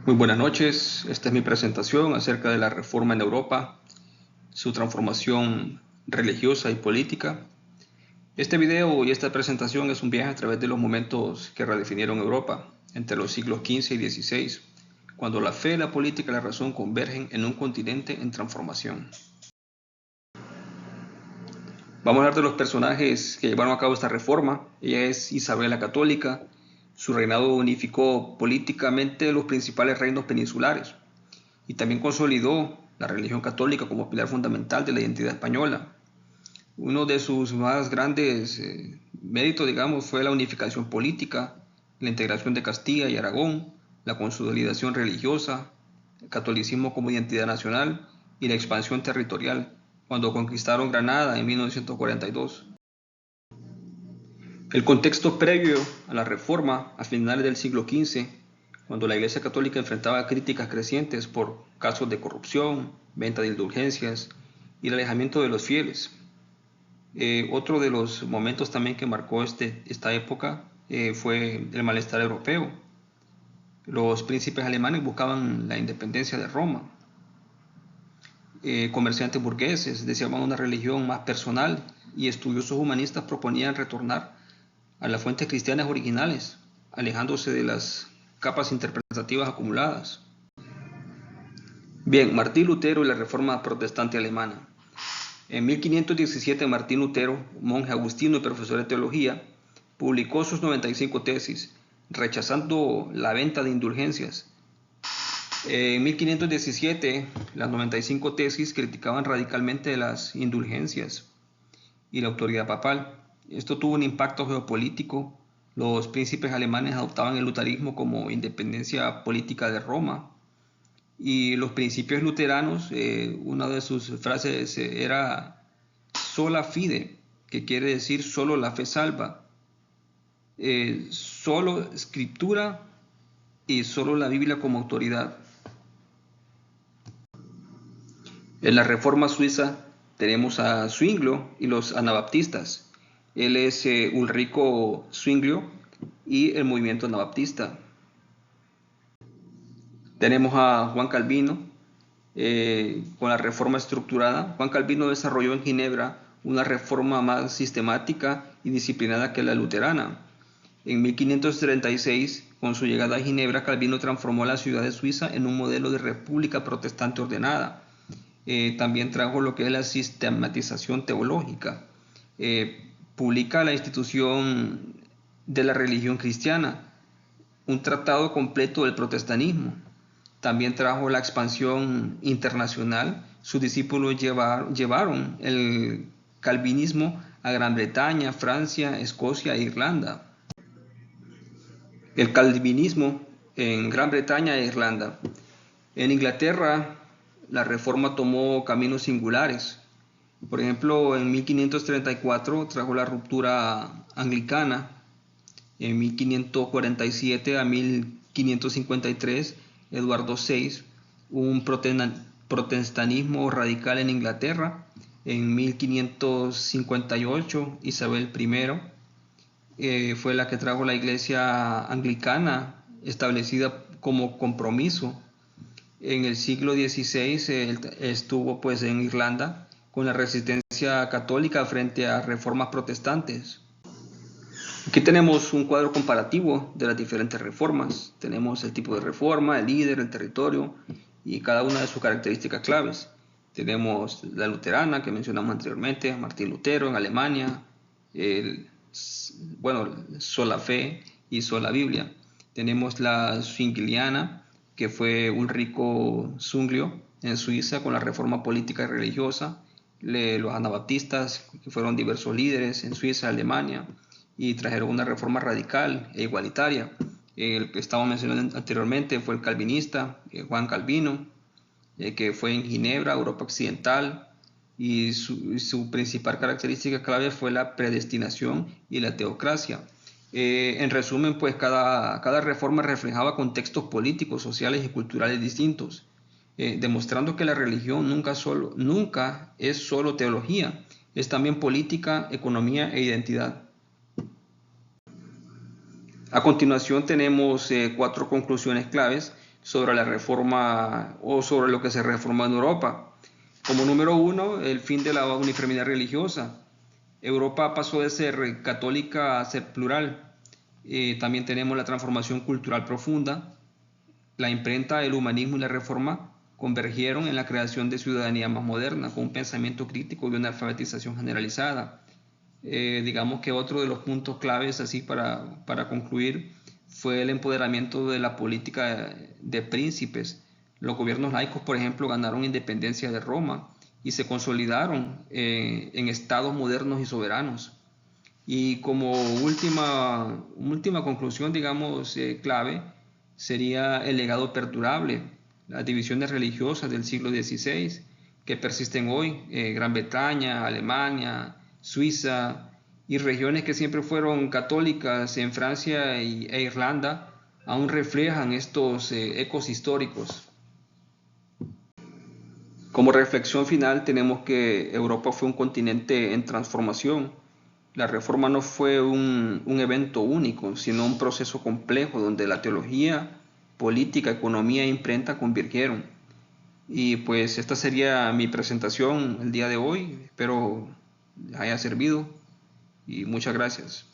Muy buenas noches, esta es mi presentación acerca de la reforma en Europa, su transformación religiosa y política. Este video y esta presentación es un viaje a través de los momentos que redefinieron Europa entre los siglos XV y XVI, cuando la fe, la política y la razón convergen en un continente en transformación. Vamos a hablar de los personajes que llevaron a cabo esta reforma. Ella es Isabel la Católica. Su reinado unificó políticamente los principales reinos peninsulares y también consolidó la religión católica como pilar fundamental de la identidad española. Uno de sus más grandes méritos, digamos, fue la unificación política, la integración de Castilla y Aragón, la consolidación religiosa, el catolicismo como identidad nacional y la expansión territorial, cuando conquistaron Granada en 1942. El contexto previo a la reforma, a finales del siglo XV, cuando la Iglesia Católica enfrentaba críticas crecientes por casos de corrupción, venta de indulgencias y el alejamiento de los fieles. Otro de los momentos también que marcó esta época fue el malestar europeo. Los príncipes alemanes buscaban la independencia de Roma. Comerciantes burgueses deseaban una religión más personal y estudiosos humanistas proponían retornar a las fuentes cristianas originales, alejándose de las capas interpretativas acumuladas. Bien, Martín Lutero y la Reforma Protestante Alemana. En 1517 Martín Lutero, monje agustino y profesor de teología, publicó sus 95 tesis, rechazando la venta de indulgencias. En 1517 las 95 tesis criticaban radicalmente las indulgencias y la autoridad papal. Esto tuvo un impacto geopolítico. Los príncipes alemanes adoptaban el luteranismo como independencia política de Roma. Y los principios luteranos, una de sus frases era sola fide, que quiere decir solo la fe salva. Solo escritura y solo la Biblia como autoridad. En la Reforma Suiza tenemos a Zwinglio y los anabaptistas. Él es Ulrico Zwinglio y el movimiento anabaptista. Tenemos a Juan Calvino con la reforma estructurada. Juan Calvino desarrolló en Ginebra una reforma más sistemática y disciplinada que la luterana. En 1536, con su llegada a Ginebra, Calvino transformó la ciudad de Suiza en un modelo de república protestante ordenada. También trajo lo que es la sistematización teológica. Publica la institución de la religión cristiana, un tratado completo del protestantismo. También trajo la expansión internacional. Sus discípulos llevaron el calvinismo a Gran Bretaña, Francia, Escocia e Irlanda. El calvinismo en Gran Bretaña e Irlanda. En Inglaterra, la reforma tomó caminos singulares. Por ejemplo, en 1534 trajo la ruptura anglicana. En 1547 a 1553, Eduardo VI, un protestantismo radical en Inglaterra. En 1558, Isabel I fue la que trajo la iglesia anglicana establecida como compromiso. En el siglo XVI estuvo pues en Irlanda con la resistencia católica frente a reformas protestantes. Aquí tenemos un cuadro comparativo de las diferentes reformas. Tenemos el tipo de reforma, el líder, el territorio y cada una de sus características claves. Tenemos la luterana que mencionamos anteriormente, Martín Lutero en Alemania, sola fe y sola Biblia. Tenemos la zwingliana, que fue Ulrico Zwinglio en Suiza con la reforma política y religiosa. Los anabaptistas, que fueron diversos líderes en Suiza, Alemania, y trajeron una reforma radical e igualitaria. El que estaba mencionando anteriormente fue el calvinista, Juan Calvino, que fue en Ginebra, Europa Occidental, y su principal característica clave fue la predestinación y la teocracia. En resumen, pues cada reforma reflejaba contextos políticos, sociales y culturales distintos, demostrando que la religión nunca es solo teología, es también política, economía e identidad. A continuación tenemos 4 conclusiones claves sobre la reforma o sobre lo que se reformó en Europa. Como número uno, el fin de la uniformidad religiosa. Europa pasó de ser católica a ser plural. También tenemos la transformación cultural profunda. La imprenta, el humanismo y la reforma convergieron en la creación de ciudadanía más moderna, con un pensamiento crítico y una alfabetización generalizada. Digamos que otro de los puntos claves, así para concluir, fue el empoderamiento de la política de príncipes. Los gobiernos laicos, por ejemplo, ganaron independencia de Roma y se consolidaron en estados modernos y soberanos. Y como última conclusión, digamos, clave, sería el legado perdurable, las divisiones religiosas del siglo XVI que persisten hoy, Gran Bretaña, Alemania, Suiza y regiones que siempre fueron católicas en Francia e Irlanda, aún reflejan estos ecos históricos. Como reflexión final tenemos que Europa fue un continente en transformación. La reforma no fue un evento único, sino un proceso complejo donde la teología, política, economía e imprenta convirgieron. Y pues esta sería mi presentación el día de hoy. Espero les haya servido y muchas gracias.